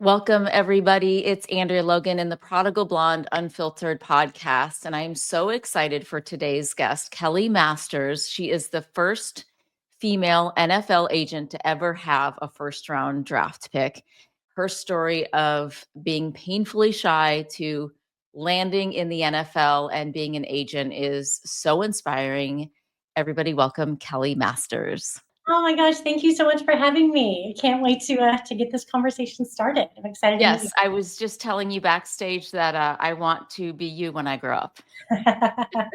Welcome, everybody. It's Andrea Logan in the Prodigal Blonde, Unfiltered podcast. And I'm so excited for today's guest, Kelli Masters. She is the first female NFL agent to ever have a first round draft pick. Her story of being painfully shy to landing in the NFL and being an agent is so inspiring. Everybody, welcome Kelli Masters. Oh my gosh, thank you so much for having me. I can't wait to get this conversation started. I'm excited to meet you. Yes, I was just telling you backstage that I want to be you when I grow up. I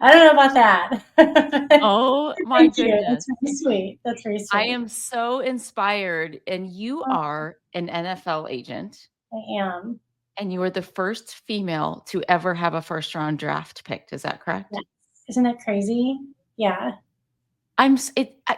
don't know about that. Oh my Thank you. That's goodness. very sweet. That's very I sweet. am so inspired. And you are an NFL agent, I am. and you are the first female to ever have a first round draft picked. Is that correct? Yes. Isn't that crazy? Yeah.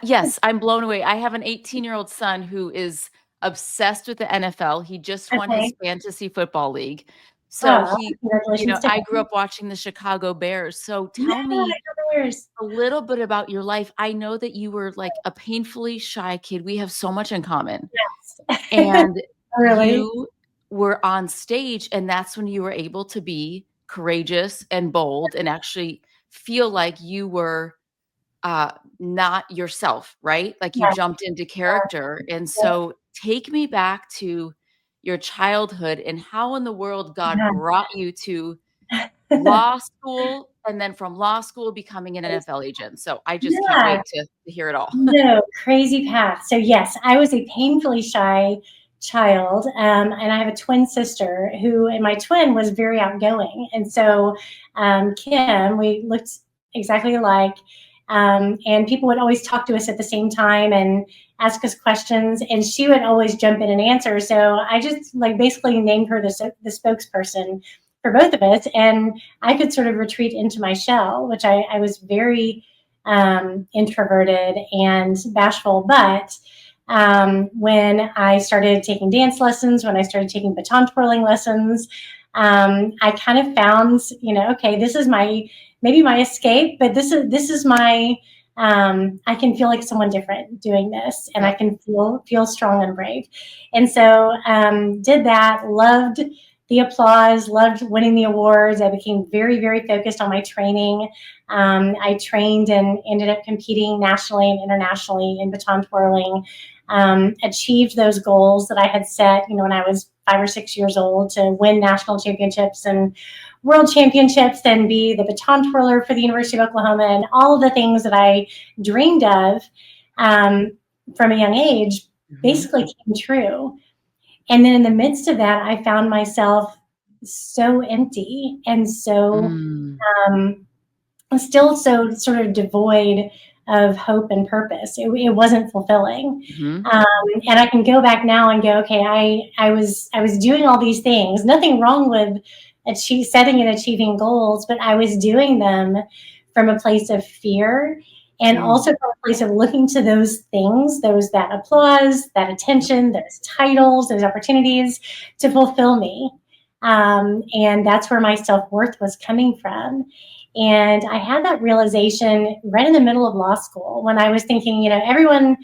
Yes, I'm blown away. I have an 18-year-old son who is obsessed with the NFL. He just won his Okay. fantasy football league. So Oh, congratulations to I him. grew up watching the Chicago Bears. So Yeah, tell I me know the Bears. a little bit about your life. I know that you were like a painfully shy kid. We have so much in common. Yes. And Really? you were on stage, and that's when you were able to be courageous and bold and actually feel like you were not yourself, right? Like you Yes. jumped into character. And so take me back to your childhood and how in the world God brought you to law school, and then from law school becoming an NFL agent. So I just can't Yeah. wait to hear it all. No, crazy path. So yes, I was a painfully shy child, and I have a twin sister and my twin was very outgoing. And so Kim, we looked exactly alike, and people would always talk to us at the same time and ask us questions, and she would always jump in and answer. So I just like basically named her the spokesperson for both of us, and I could sort of retreat into my shell, which I was very introverted and bashful. But when I started taking dance lessons, when I started taking baton twirling lessons, I kind of found, okay, this is maybe my escape, but this is my, I can feel like someone different doing this, and I can feel strong and brave. And so did that, loved the applause, loved winning the awards. I became very, very focused on my training. I trained and ended up competing nationally and internationally in baton twirling. Achieved those goals that I had set, when I was 5 or 6 years old, to win national championships and world championships, and be the baton twirler for the University of Oklahoma, and all of the things that I dreamed of from a young age basically came true. And then in the midst of that, I found myself so empty and so still so sort of devoid of hope and purpose. It wasn't fulfilling. And I can go back now and go, okay, I was doing all these things. Nothing wrong with setting and achieving goals, but I was doing them from a place of fear, and also from a place of looking to those things, that applause, that attention, those titles, those opportunities to fulfill me. And that's where my self-worth was coming from. And I had that realization right in the middle of law school, when I was thinking, everyone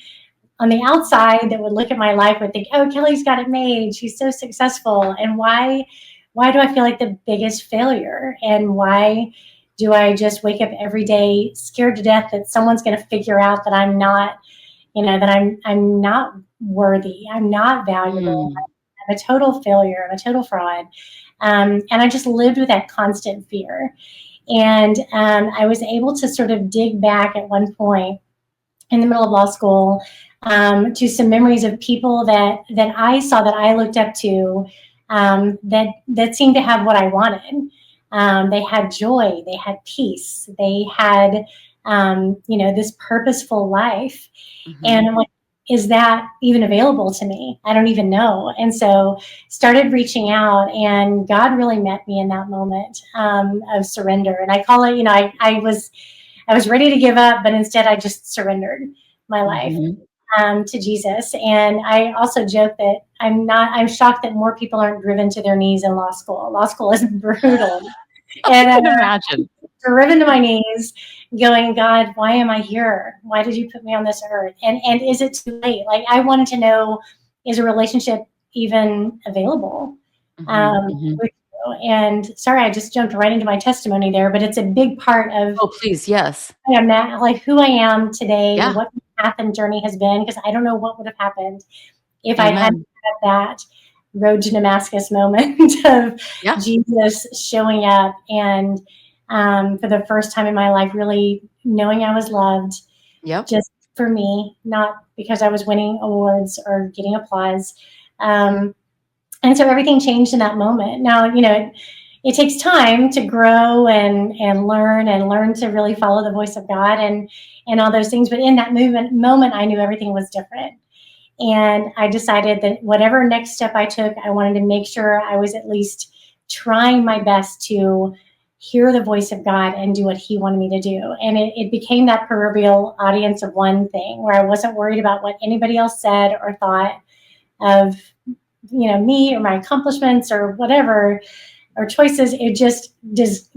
on the outside that would look at my life would think, oh, Kelli's got it made. She's so successful. And why do I feel like the biggest failure? And why do I just wake up every day scared to death that someone's going to figure out that I'm not, that I'm not worthy. I'm not valuable. I'm a total failure. I'm a total fraud. And I just lived with that constant fear. And I was able to sort of dig back at one point in the middle of law school to some memories of people that I saw, that I looked up to, that seemed to have what I wanted. They had joy, they had peace, they had this purposeful life. And I'm like, is that even available to me? I don't even know. And so started reaching out, and God really met me in that moment of surrender. And I call it, I was ready to give up, but instead I just surrendered my life to Jesus. And I also joke that I'm shocked that more people aren't driven to their knees in law school. Law school is brutal. And I can imagine. Driven to my knees, going, God, why am I here? Why did you put me on this earth? And is it too late? Like, I wanted to know, is a relationship even available. Mm-hmm. Mm-hmm. And sorry, I just jumped right into my testimony there, but it's a big part of Oh, please. Yes. I am now, like who I am today, Yeah. what my path and journey has been, because I don't know what would have happened if I hadn't Amen. had that road to Damascus moment of Yeah. Jesus showing up and for the first time in my life, really knowing I was loved Yep. just for me, not because I was winning awards or getting applause. Um, and so everything changed in that moment. Now, it takes time to grow and learn to really follow the voice of God and all those things. But in that moment, I knew everything was different. And I decided that whatever next step I took, I wanted to make sure I was at least trying my best to hear the voice of God and do what he wanted me to do. And it became that proverbial audience of one thing where I wasn't worried about what anybody else said or thought of, me or my accomplishments or whatever, or choices. It just does.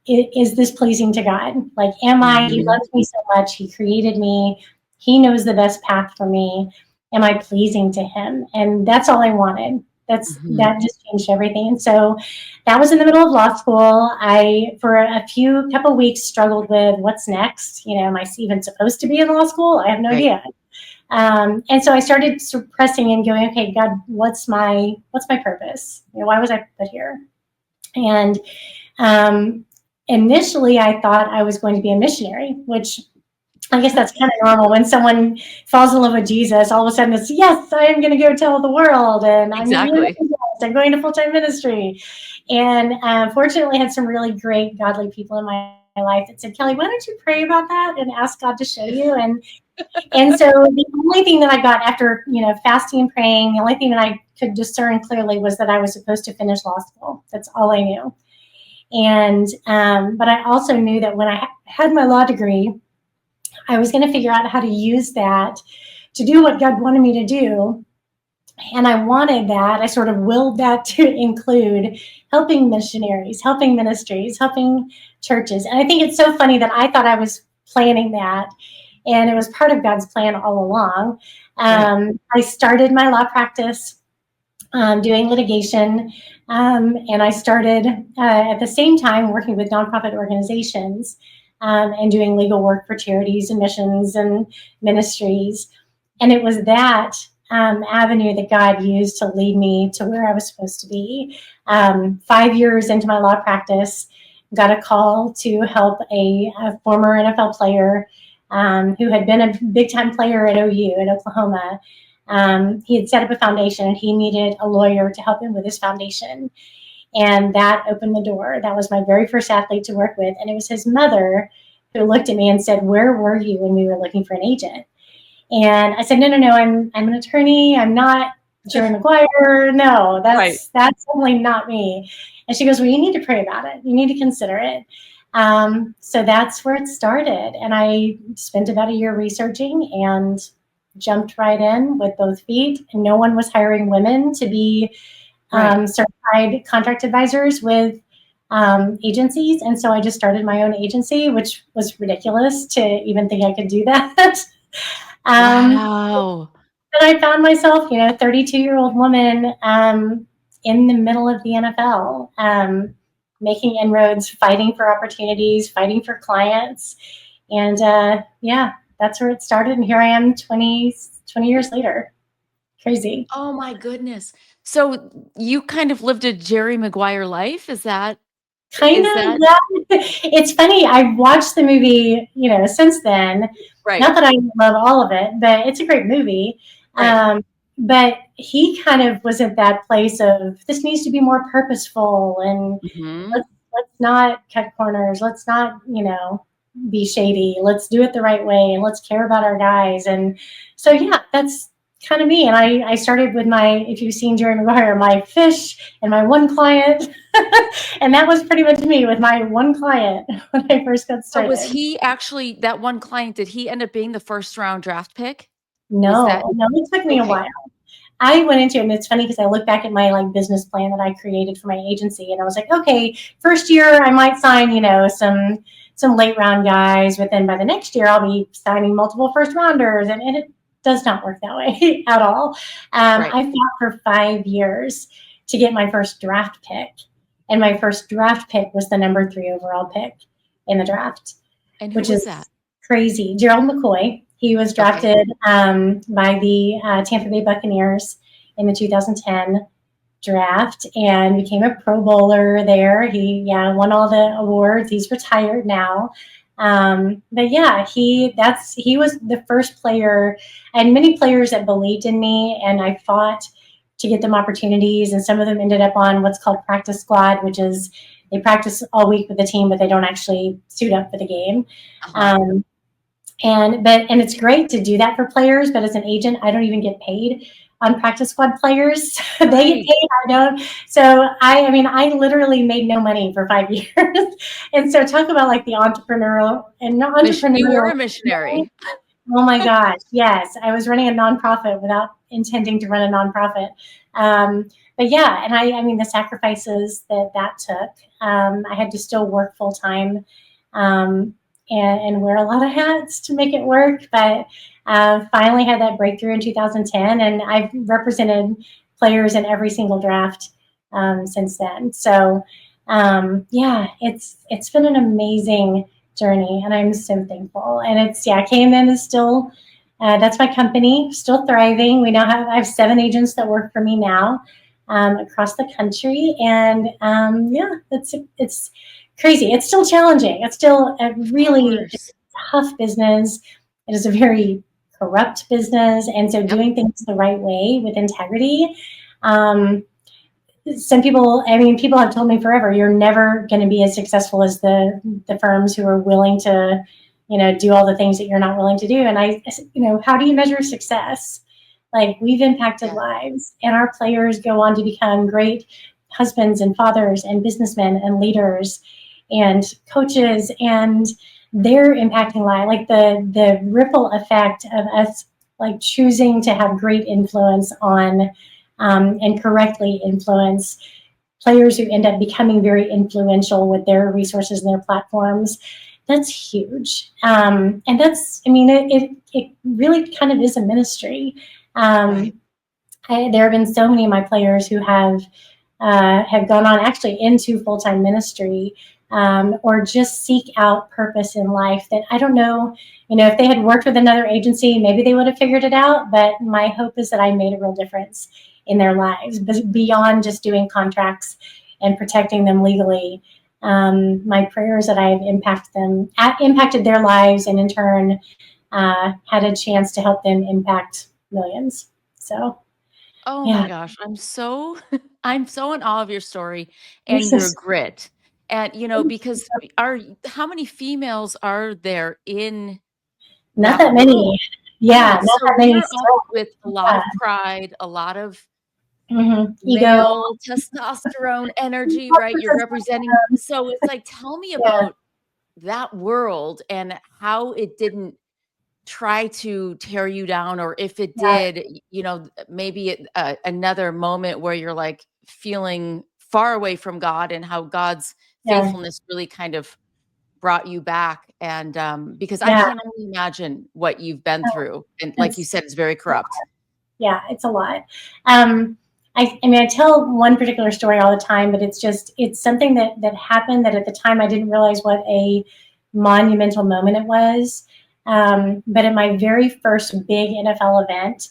Is this pleasing to God? Like, he Mm-hmm. loves me so much. He created me. He knows the best path for me. Am I pleasing to him? And that's all I wanted. Mm-hmm. That just changed everything. And so that was in the middle of law school. I, for a couple weeks, struggled with what's next. Am I even supposed to be in law school? I have no Right. idea. And so I started pressing and going, okay, God, what's my purpose? Why was I put here? And initially, I thought I was going to be a missionary, which I guess that's kind of normal when someone falls in love with Jesus. All of a sudden, it's yes, I am going to go tell the world, and I'm going to be an Exactly. evangelist. I'm going to full-time ministry. And fortunately, I had some really great godly people in my life that said, Kelly, why don't you pray about that and ask God to show you? And so the only thing that I got after, fasting and praying, the only thing that I could discern clearly was that I was supposed to finish law school. That's all I knew. And, but I also knew that when I had my law degree, I was going to figure out how to use that to do what God wanted me to do. And I wanted that. I sort of willed that to include helping missionaries, helping ministries, helping churches. And I think it's so funny that I thought I was planning that. And it was part of God's plan all along. Right. I started my law practice doing litigation. And I started at the same time working with nonprofit organizations and doing legal work for charities and missions and ministries. And it was that avenue that God used to lead me to where I was supposed to be. 5 years into my law practice, got a call to help a former NFL player who had been a big-time player at OU in Oklahoma. He had set up a foundation and he needed a lawyer to help him with his foundation. And that opened the door. That was my very first athlete to work with. And it was his mother who looked at me and said, where were you when we were looking for an agent? And I said, no, I'm an attorney. I'm not Jerry Maguire. No, Right. that's definitely not me. And she goes, well, you need to pray about it. You need to consider it. So that's where it started. And I spent about a year researching and jumped right in with both feet. And no one was hiring women to be certified contract advisors with agencies. And so I just started my own agency, which was ridiculous to even think I could do that. Wow. And I found myself, 32-year-old woman in the middle of the NFL, making inroads, fighting for opportunities, fighting for clients. And that's where it started. And here I am 20 years later. Crazy. Oh my goodness. So you kind of lived a Jerry Maguire life? Is that Kind of, yeah. It's funny. I've watched the movie, since then. right? Not that I love all of it, but it's a great movie. Right. But he kind of was at that place of this needs to be more purposeful and Mm-hmm. let's not cut corners. Let's not, be shady. Let's do it the right way and let's care about our guys. And so, yeah, that's kind of me. And I started with if you've seen Jerry Maguire, my fish and my one client. And that was pretty much me with my one client when I first got So started. was he actually that one client? Did he end up being the first round draft pick? No, it took me a while. I went into it, and it's funny because I look back at my business plan that I created for my agency, and I was like, okay, first year I might sign, some late round guys, but then by the next year I'll be signing multiple first rounders, and does not work that way at all. Right. I fought for 5 years to get my first draft pick. And my first draft pick was the number 3 overall pick in the draft, And who which was is that? crazy. Gerald McCoy. He was drafted by the Tampa Bay Buccaneers in the 2010 draft and became a Pro Bowler there. He won all the awards. He's retired now. But yeah, he was the first player. I had many players that believed in me, and I fought to get them opportunities, and some of them ended up on what's called practice squad, which is they practice all week with the team, but they don't actually suit up for the game. And it's great to do that for players, but as an agent, I don't even get paid on practice squad players. They get paid, I don't. So I literally made no money for 5 years. And so talk about like the entrepreneurial. You were a missionary. Oh my gosh, yes. I was running a nonprofit without intending to run a nonprofit. But yeah, and the sacrifices that took. I had to still work full time. And wear a lot of hats to make it work. But finally had that breakthrough in 2010, and I've represented players in every single draft since then. So it's been an amazing journey, and I'm so thankful. And KMM is still that's my company, still thriving. I have 7 agents that work for me now across the country, and it's crazy. It's still challenging. It's still a really tough business. It is a very corrupt business. And so doing things the right way with integrity. Some people have told me forever, you're never going to be as successful as the firms who are willing to, do all the things that you're not willing to do. And how do you measure success? Like, we've impacted lives, and our players go on to become great husbands and fathers and businessmen and leaders and coaches, and they're impacting life. Like the ripple effect of us like choosing to have great influence on and correctly influence players who end up becoming very influential with their resources and their platforms. That's huge. And it really kind of is a ministry. There have been so many of my players who have gone on actually into full-time ministry or just seek out purpose in life that I don't know, if they had worked with another agency, maybe they would have figured it out. But my hope is that I made a real difference in their lives, but beyond just doing contracts and protecting them legally. My prayer is that I've impacted their lives, and in turn had a chance to help them impact millions. So. Oh my gosh, I'm so in awe of your story and your grit. And because how many females are there in not that many? Yeah, not so that many. You're up with a lot of pride, a lot of male testosterone energy, right? You're representing. So it's like, tell me about that world and how it didn't try to tear you down, or if it did, maybe another moment where you're like feeling far away from God, and how God's faithfulness really kind of brought you back. And because I can't only imagine what you've been through, and like you said, it's very corrupt. Yeah, it's a lot. I tell one particular story all the time, but it's something that happened that at the time I didn't realize what a monumental moment it was. But at my very first big NFL event,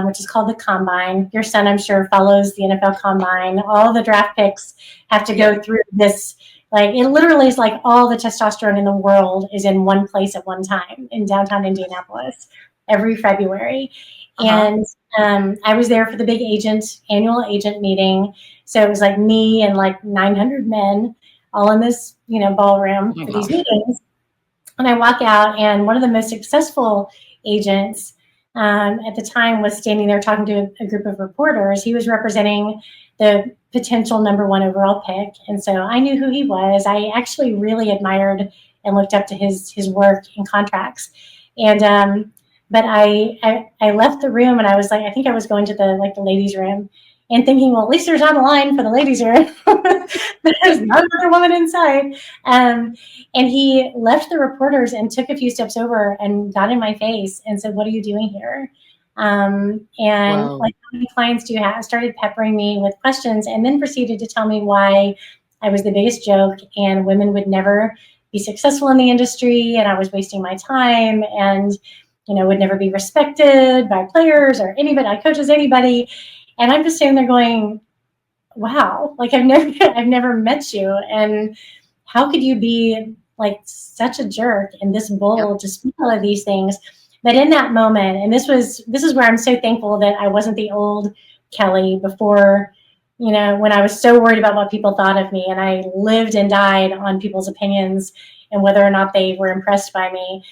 which is called the Combine, your son, I'm sure, follows the NFL Combine. All the draft picks have to go through this. Like, it literally is like all the testosterone in the world is in one place at one time in downtown Indianapolis every February. And I was there for the big annual agent meeting. So it was like me and like 900 men all in this, ballroom for these meetings. And I walk out, and one of the most successful agents at the time was standing there talking to a group of reporters. He was representing the potential number 1 overall pick. And so I knew who he was. I actually really admired and looked up to his work and contracts. And but I left the room, and I was like, I think I was going to the ladies' room. and thinking, well, at least there's not a line for the ladies here. There's not another woman inside. And he left the reporters and took a few steps over and got in my face and said, what are you doing here? And Whoa. like, how many clients do you have? Started peppering me with questions, and then proceeded to tell me why I was the biggest joke and women would never be successful in the industry, and I was wasting my time, and would never be respected by players or anybody, coaches, anybody. And I'm just sitting there going, wow, like I've never met you, and how could you be like such a jerk and this bull to speak all of these things? But in that moment, and this is where I'm so thankful that I wasn't the old Kelli before, when I was so worried about what people thought of me, and I lived and died on people's opinions and whether or not they were impressed by me.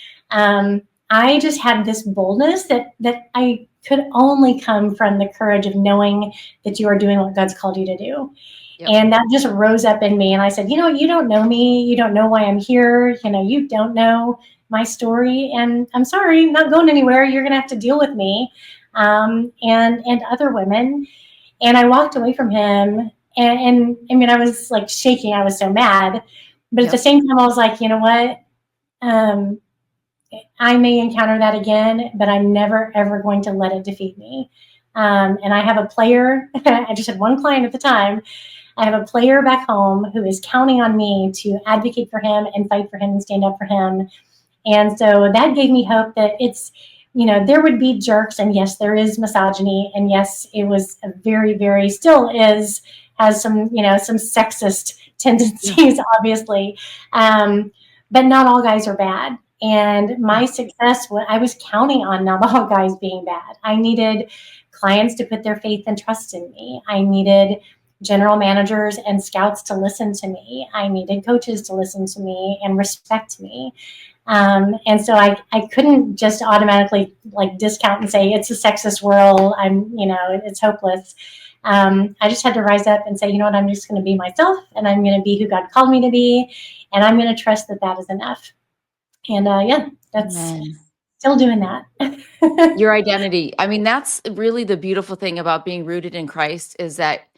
I just had this boldness that I could only come from the courage of knowing that you are doing what God's called you to do. Yep. And that just rose up in me. And I said, you don't know me. You don't know why I'm here. You don't know my story. And I'm sorry, I'm not going anywhere. You're going to have to deal with me and other women. And I walked away from him. And I mean, I was like shaking. I was so mad. But at the same time, I was like, you know what? I may encounter that again, but I'm never, ever going to let it defeat me. And I have a player. I just had one client at the time. I have a player back home who is counting on me to advocate for him and fight for him and stand up for him. And so that gave me hope that it's, there would be jerks. And yes, there is misogyny. And yes, it was a very, very, still is, has some, some sexist tendencies, obviously. But not all guys are bad. And my success, I was counting on not all guys being bad. I needed clients to put their faith and trust in me. I needed general managers and scouts to listen to me. I needed coaches to listen to me and respect me. And so I couldn't just automatically like discount and say it's a sexist world. It's hopeless. I just had to rise up and say, you know what, I'm just going to be myself, and I'm going to be who God called me to be. And I'm going to trust that is enough. And that's still doing that. Your identity. I mean, that's really the beautiful thing about being rooted in Christ, is that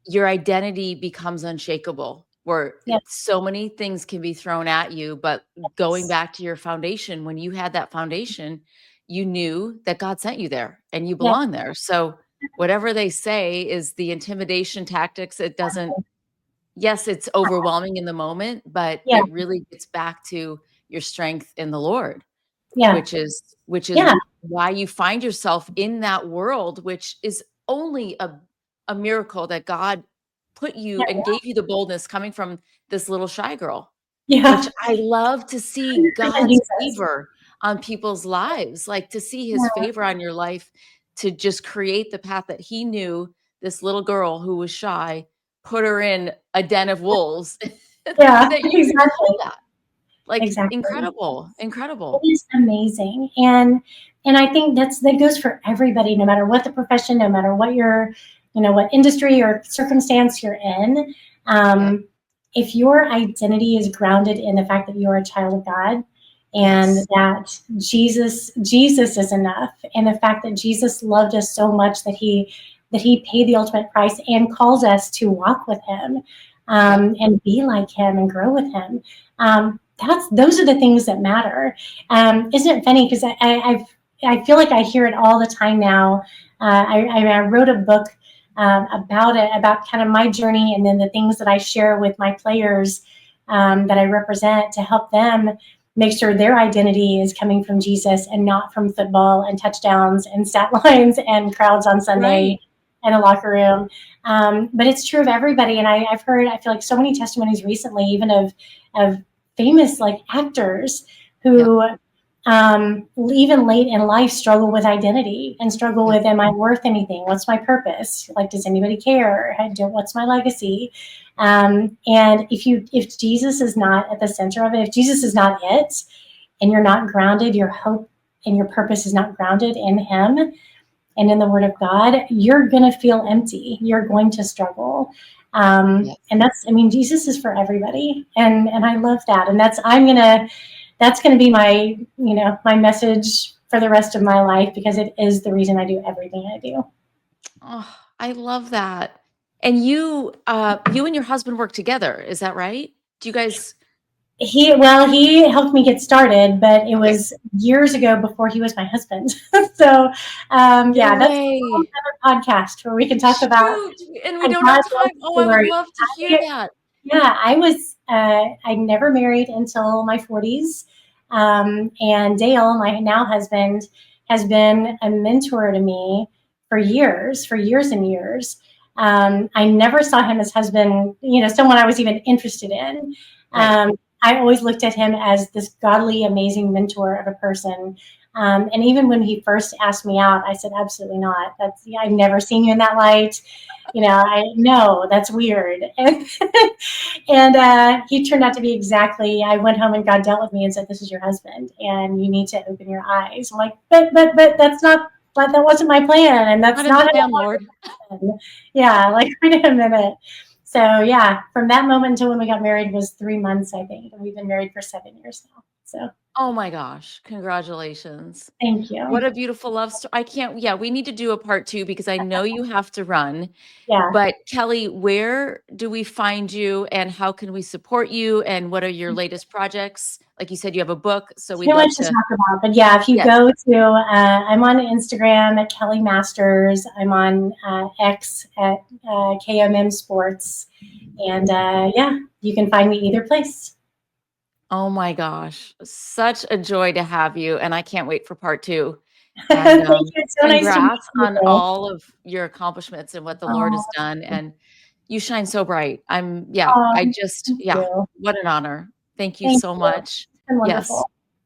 your identity becomes unshakable, where so many things can be thrown at you, but going back to your foundation, when you had that foundation, you knew that God sent you there and you belong there. So whatever they say is the intimidation tactics. It doesn't, yes, it's overwhelming in the moment, but it really gets back to your strength in the Lord, which is why you find yourself in that world, which is only a miracle that God put you and gave you the boldness coming from this little shy girl, which I love to see God's favor on people's lives, like to see his favor on your life, to just create the path that he knew this little girl who was shy, put her in a den of wolves. That you exactly that. Like incredible. It is amazing. And I think that goes for everybody, no matter what the profession, no matter what your, what industry or circumstance you're in. If your identity is grounded in the fact that you're a child of God, and that Jesus is enough, and the fact that Jesus loved us so much that he paid the ultimate price and calls us to walk with him, and be like him and grow with him. Those are the things that matter. Isn't it funny? Because I feel like I hear it all the time now. I wrote a book about kind of my journey, and then the things that I share with my players that I represent, to help them make sure their identity is coming from Jesus and not from football and touchdowns and stat lines and crowds on Sunday in a locker room. But it's true of everybody. And I feel like so many testimonies recently, even of famous like actors who even late in life struggle with identity and struggle with, am I worth anything? What's my purpose? Like, does anybody care? What's my legacy? And if Jesus is not at the center of it, if Jesus is not it, and you're not grounded, your hope and your purpose is not grounded in him and in the word of God, you're going to feel empty. You're going to struggle. And Jesus is for everybody. And I love that. And that's going to be my, my message for the rest of my life, because it is the reason I do everything I do. Oh, I love that. And you and your husband work together, is that right? Do you guys He helped me get started, but it Okay. was years ago before he was my husband. So, No yeah, that's a whole way. other podcast where we can talk about Shoot, and we a don't have God love time. Oh, I would story. love to hear that. Yeah, I never married until my 40s. And Dale, my now husband, has been a mentor to me for years and years. I never saw him as husband, someone I was even interested in. Right. I always looked at him as this godly, amazing mentor of a person. And even when he first asked me out, I said, absolutely not. I've never seen you in that light. I know that's weird. And he turned out to be exactly. I went home and God dealt with me and said, "This is your husband, and you need to open your eyes." I'm like, but that's not. But that wasn't my plan, and that's Not in not the how plan, it Lord. happened. Yeah, like wait a minute. So yeah, from that moment until when we got married was 3 months, I think, and we've been married for 7 years now. So Oh my gosh, congratulations. thank What you. a beautiful love story. I can't yeah, we need to do a part 2 because I know you have to run. Yeah. But Kelli, where do we find you and how can we support you and what are your latest projects? Like you said, you have a book, so we'd Too love much to to talk about, but yeah, if you Yes. go to, I'm on Instagram at Kelli Masters. I'm on X at KMM Sports, and yeah, you can find me either place. Oh my gosh, such a joy to have you, and I can't wait for part 2. And, Thank you. It's so nice to meet congrats on you. all of your accomplishments and what the Lord Oh, has done, and you shine so bright. Yeah, oh, I just thank yeah, you. what an honor. Thank you Thank so you. much. It's been Yes. wonderful.